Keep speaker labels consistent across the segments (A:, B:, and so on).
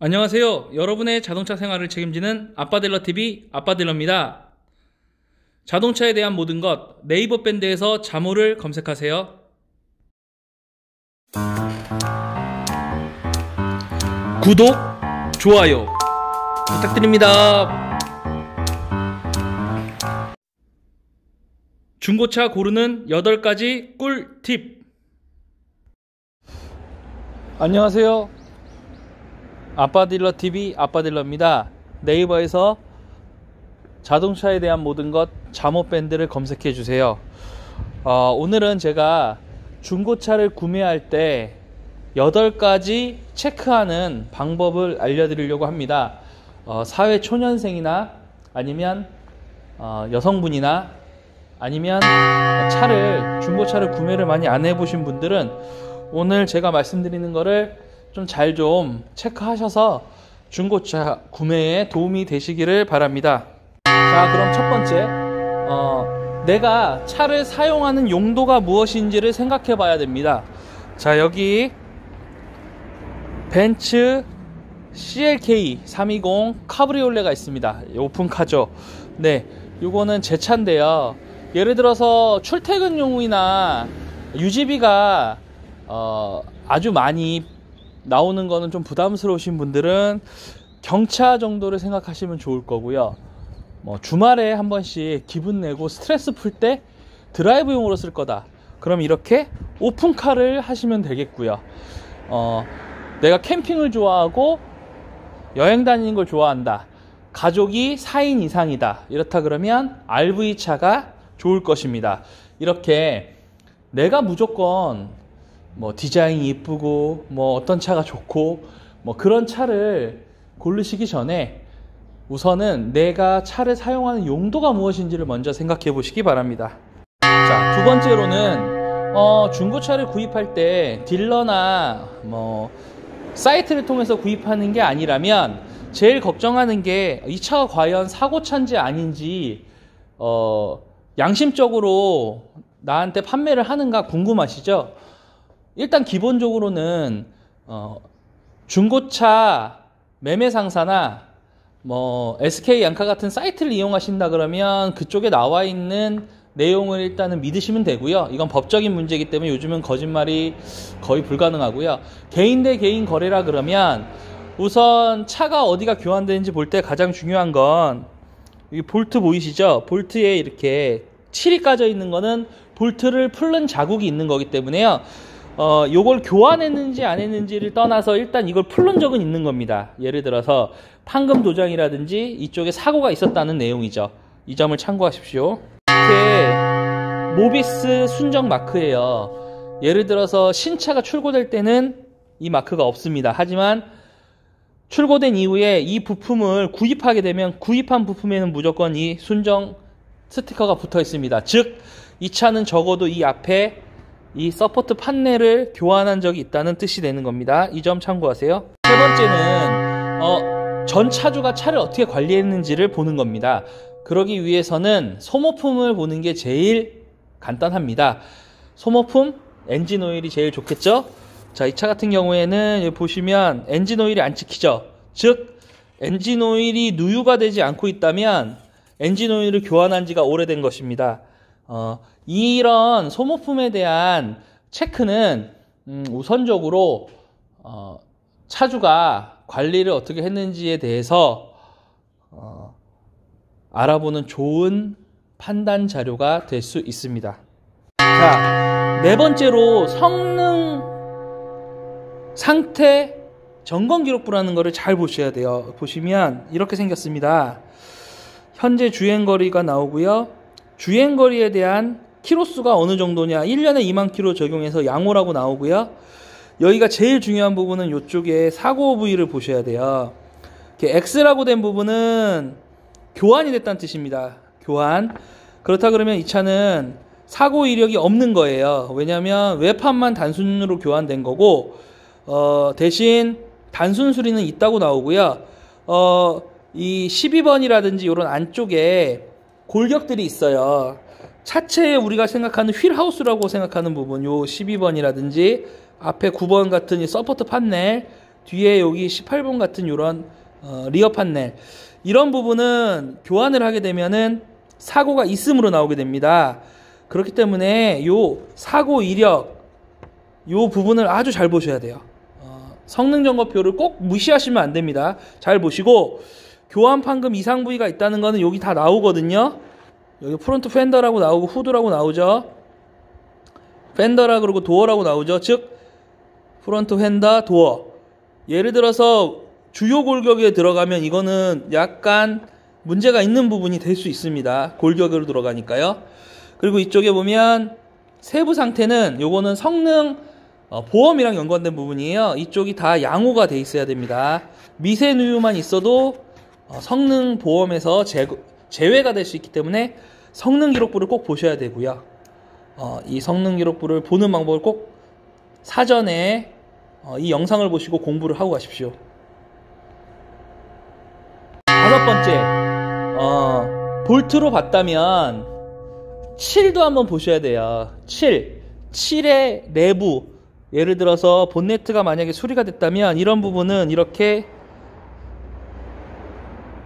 A: 안녕하세요. 여러분의 자동차 생활을 책임지는 아빠딜러TV 아빠딜러입니다. 자동차에 대한 모든 것 네이버 밴드에서 자모를 검색하세요. 구독, 좋아요 부탁드립니다. 중고차 고르는 8가지 꿀팁. 안녕하세요. 아빠딜러TV 아빠딜러입니다. 네이버에서 자동차에 대한 모든 것 자모밴드를 검색해 주세요. 오늘은 제가 중고차를 구매할 때 8가지 체크하는 방법을 알려드리려고 합니다. 사회 초년생이나 아니면 여성분이나 아니면 중고차를 구매를 많이 안 해보신 분들은 오늘 제가 말씀드리는 거를 좀 체크하셔서 중고차 구매에 도움이 되시기를 바랍니다. 자, 그럼 첫 번째, 내가 차를 사용하는 용도가 무엇인지를 생각해 봐야 됩니다. 자, 여기 벤츠 CLK 320 카브리올레가 있습니다. 오픈카죠. 네, 요거는 제 차인데요. 예를 들어서 출퇴근용이나 유지비가 아주 많이 나오는 거는 좀 부담스러우신 분들은 경차 정도를 생각하시면 좋을 거고요. 주말에 한 번씩 기분 내고 스트레스 풀 때 드라이브용으로 쓸 거다. 그럼 이렇게 오픈카를 하시면 되겠고요. 내가 캠핑을 좋아하고 여행 다니는 걸 좋아한다. 가족이 4인 이상이다. 이렇다 그러면 RV 차가 좋을 것입니다. 이렇게 내가 무조건 디자인이 이쁘고 어떤 차가 좋고 그런 차를 고르시기 전에 우선은 내가 차를 사용하는 용도가 무엇인지를 먼저 생각해 보시기 바랍니다. 자, 두 번째로는 중고차를 구입할 때 딜러나 사이트를 통해서 구입하는 게 아니라면 제일 걱정하는 게 이 차가 과연 사고차인지 아닌지 양심적으로 나한테 판매를 하는가 궁금하시죠? 일단 기본적으로는 중고차 매매 상사나 SK 양카 같은 사이트를 이용하신다 그러면 그쪽에 나와 있는 내용을 일단은 믿으시면 되고요. 이건 법적인 문제이기 때문에 요즘은 거짓말이 거의 불가능하고요. 개인 대 개인 거래라 그러면 우선 차가 어디가 교환되는지 볼 때 가장 중요한 건 여기 볼트 보이시죠? 볼트에 이렇게 칠이 까져 있는 거는 볼트를 풀른 자국이 있는 거기 때문에요. 요걸 교환했는지 안 했는지를 떠나서 일단 이걸 풀른 적은 있는 겁니다. 예를 들어서 판금 도장이라든지 이쪽에 사고가 있었다는 내용이죠. 이 점을 참고하십시오. 이렇게 모비스 순정 마크예요. 예를 들어서 신차가 출고될 때는 이 마크가 없습니다. 하지만 출고된 이후에 이 부품을 구입하게 되면 구입한 부품에는 무조건 이 순정 스티커가 붙어 있습니다. 즉, 이 차는 적어도 이 앞에 이 서포트 판넬을 교환한 적이 있다는 뜻이 되는 겁니다. 이 점 참고하세요. 세 번째는 전 차주가 차를 어떻게 관리했는지를 보는 겁니다. 그러기 위해서는 소모품을 보는 게 제일 간단합니다. 소모품, 엔진 오일이 제일 좋겠죠? 자, 이 차 같은 경우에는 여기 보시면 엔진 오일이 안 찍히죠? 즉, 엔진 오일이 누유가 되지 않고 있다면 엔진 오일을 교환한 지가 오래된 것입니다. 이런 소모품에 대한 체크는 우선적으로 차주가 관리를 어떻게 했는지에 대해서 알아보는 좋은 판단 자료가 될 수 있습니다. 자, 네 번째로 성능 상태 점검 기록부라는 거를 잘 보셔야 돼요. 보시면 이렇게 생겼습니다. 현재 주행거리가 나오고요. 주행거리에 대한 키로수가 어느 정도냐, 1년에 2만 킬로 적용해서 양호라고 나오고요. 여기가 제일 중요한 부분은 이쪽에 사고 부위를 보셔야 돼요. 이렇게 X라고 된 부분은 교환이 됐다는 뜻입니다. 교환. 그렇다 그러면 이 차는 사고 이력이 없는 거예요. 왜냐하면 외판만 단순으로 교환된 거고 대신 단순 수리는 있다고 나오고요. 이 12번이라든지 이런 안쪽에 골격들이 있어요. 차체에 우리가 생각하는 휠하우스라고 생각하는 부분, 요 12번이라든지 앞에 9번 같은 이 서포트 판넬, 뒤에 여기 18번 같은 이런 리어 판넬, 이런 부분은 교환을 하게 되면은 사고가 있음으로 나오게 됩니다. 그렇기 때문에 요 사고 이력 요 부분을 아주 잘 보셔야 돼요. 성능 점검표를 꼭 무시하시면 안 됩니다. 잘 보시고, 교환 판금 이상 부위가 있다는 거는 여기 다 나오거든요. 여기 프론트 펜더라고 나오고 후드라고 나오죠. 펜더라 그러고 도어라고 나오죠. 즉 프론트 펜더, 도어. 예를 들어서 주요 골격에 들어가면 이거는 약간 문제가 있는 부분이 될 수 있습니다. 골격으로 들어가니까요. 그리고 이쪽에 보면 세부 상태는 요거는 성능 보험이랑 연관된 부분이에요. 이쪽이 다 양호가 돼 있어야 됩니다. 미세 누유만 있어도 성능 보험에서 제외가 될 수 있기 때문에 성능 기록부를 꼭 보셔야 되고요. 이 성능 기록부를 보는 방법을 꼭 사전에 이 영상을 보시고 공부를 하고 가십시오. 다섯 번째, 볼트로 봤다면 7도 한번 보셔야 돼요. 7의 내부, 예를 들어서 본네트가 만약에 수리가 됐다면 이런 부분은 이렇게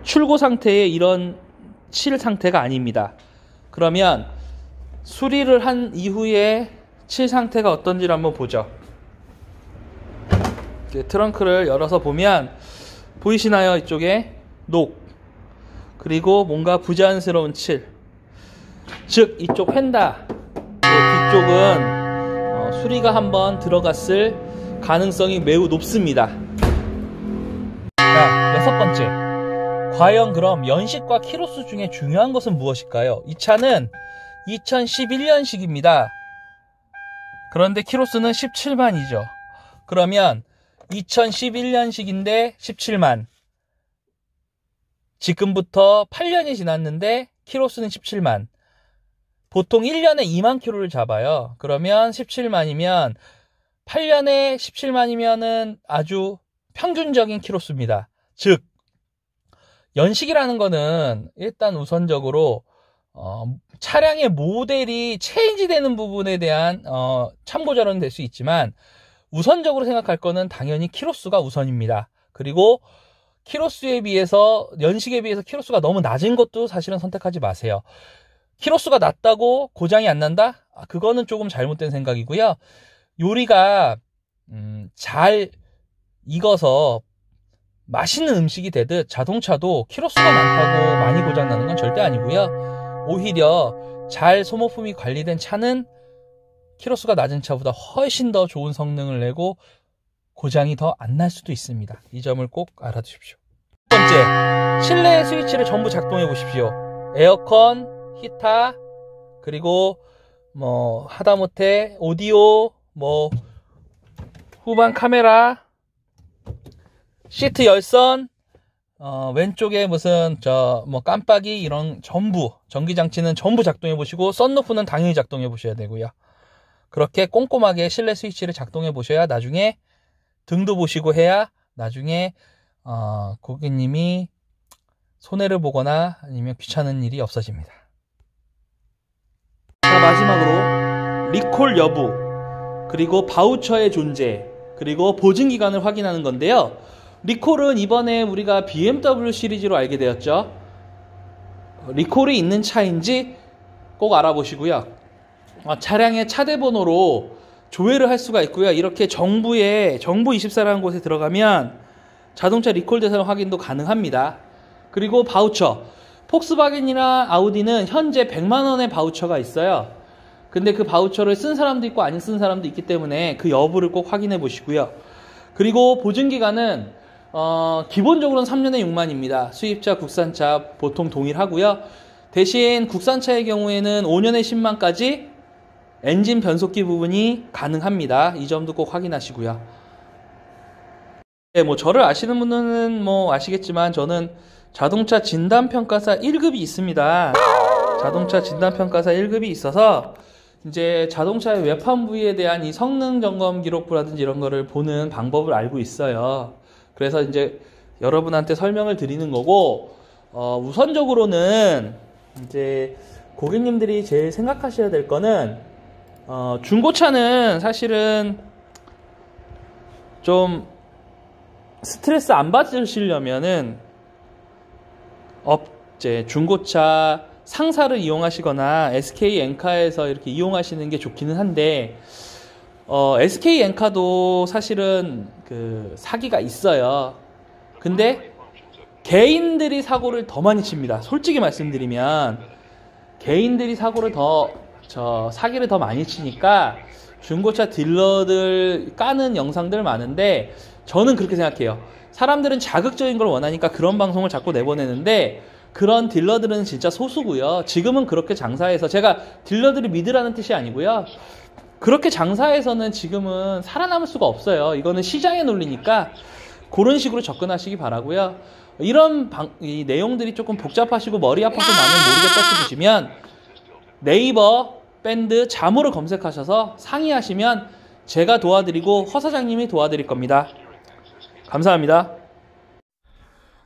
A: 출고 상태의 이런 7 상태가 아닙니다. 그러면 수리를 한 이후에 7 상태가 어떤지를 한번 보죠. 트렁크를 열어서 보면 보이시나요? 이쪽에 녹, 그리고 뭔가 부자연스러운 7, 즉 이쪽 휀다 뒤쪽은 수리가 한번 들어갔을 가능성이 매우 높습니다. 자, 여섯 번째, 과연 그럼 연식과 키로수 중에 중요한 것은 무엇일까요? 이 차는 2011년식입니다. 그런데 키로수는 17만이죠. 그러면 2011년식인데 17만, 지금부터 8년이 지났는데 키로수는 17만. 보통 1년에 2만 킬로를 잡아요. 그러면 17만이면 8년에 17만이면은 아주 평균적인 킬로수입니다. 즉 연식이라는 거는 일단 우선적으로 차량의 모델이 체인지 되는 부분에 대한 참고 자료는 될 수 있지만, 우선적으로 생각할 거는 당연히 킬로수가 우선입니다. 그리고 킬로수에 비해서, 연식에 비해서 킬로수가 너무 낮은 것도 사실은 선택하지 마세요. 킬로수가 낮다고 고장이 안 난다? 그거는 조금 잘못된 생각이고요. 요리가 잘 익어서 맛있는 음식이 되듯 자동차도 킬로수가 많다고 많이 고장나는 건 절대 아니고요. 오히려 잘 소모품이 관리된 차는 킬로수가 낮은 차보다 훨씬 더 좋은 성능을 내고 고장이 더 안 날 수도 있습니다. 이 점을 꼭 알아두십시오. 첫 번째, 실내 스위치를 전부 작동해 보십시오. 에어컨, 히터, 그리고 하다못해 오디오, 후방 카메라, 시트 열선, 왼쪽에 무슨 깜빡이, 이런 전부 전기장치는 전부 작동해 보시고, 썬루프는 당연히 작동해 보셔야 되고요. 그렇게 꼼꼼하게 실내 스위치를 작동해 보셔야 나중에 등도 보시고 해야 나중에 고객님이 손해를 보거나 아니면 귀찮은 일이 없어집니다. 자, 마지막으로 리콜 여부, 그리고 바우처의 존재, 그리고 보증기간을 확인하는 건데요. 리콜은 이번에 우리가 BMW 시리즈로 알게 되었죠. 리콜이 있는 차인지 꼭 알아보시고요. 차량의 차대 번호로 조회를 할 수가 있고요. 이렇게 정부24라는 곳에 들어가면 자동차 리콜 대상 확인도 가능합니다. 그리고 바우처, 폭스바겐이나 아우디는 현재 100만원의 바우처가 있어요. 근데 그 바우처를 쓴 사람도 있고 안 쓴 사람도 있기 때문에 그 여부를 꼭 확인해 보시고요. 그리고 보증기간은 기본적으로는 3년에 6만입니다. 수입차, 국산차 보통 동일하고요. 대신 국산차의 경우에는 5년에 10만까지 엔진 변속기 부분이 가능합니다. 이 점도 꼭 확인하시고요. 네, 저를 아시는 분들은 아시겠지만 저는 자동차 진단평가사 1급이 있습니다. 자동차 진단평가사 1급이 있어서 이제 자동차의 외판 부위에 대한 이 성능 점검 기록부라든지 이런 거를 보는 방법을 알고 있어요. 그래서 이제 여러분한테 설명을 드리는 거고, 우선적으로는 이제 고객님들이 제일 생각하셔야 될 거는, 중고차는 사실은 좀 스트레스 안 받으시려면은 중고차 상사를 이용하시거나 SK 엔카에서 이렇게 이용하시는 게 좋기는 한데, SK 엔카도 사실은 그 사기가 있어요. 근데 개인들이 사고를 더 많이 칩니다. 솔직히 말씀드리면 개인들이 사고를 사기를 더 많이 치니까 중고차 딜러들 까는 영상들 많은데, 저는 그렇게 생각해요. 사람들은 자극적인 걸 원하니까 그런 방송을 자꾸 내보내는데, 그런 딜러들은 진짜 소수고요. 지금은 그렇게 장사해서, 제가 딜러들이 믿으라는 뜻이 아니고요, 그렇게 장사해서는 지금은 살아남을 수가 없어요. 이거는 시장의 논리니까 그런 식으로 접근하시기 바라고요. 이런 이 내용들이 조금 복잡하시고 머리 아파서 나는 모르겠다 싶으시면 네이버 밴드 자모를 검색하셔서 상의하시면 제가 도와드리고 허 사장님이 도와드릴 겁니다. 감사합니다.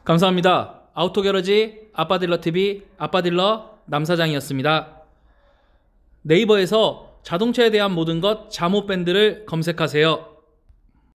A: 감사합니다. 아우토게러지 아빠딜러TV 아빠딜러 남사장이었습니다. 네이버에서 자동차에 대한 모든 것 자모 밴드를 검색하세요.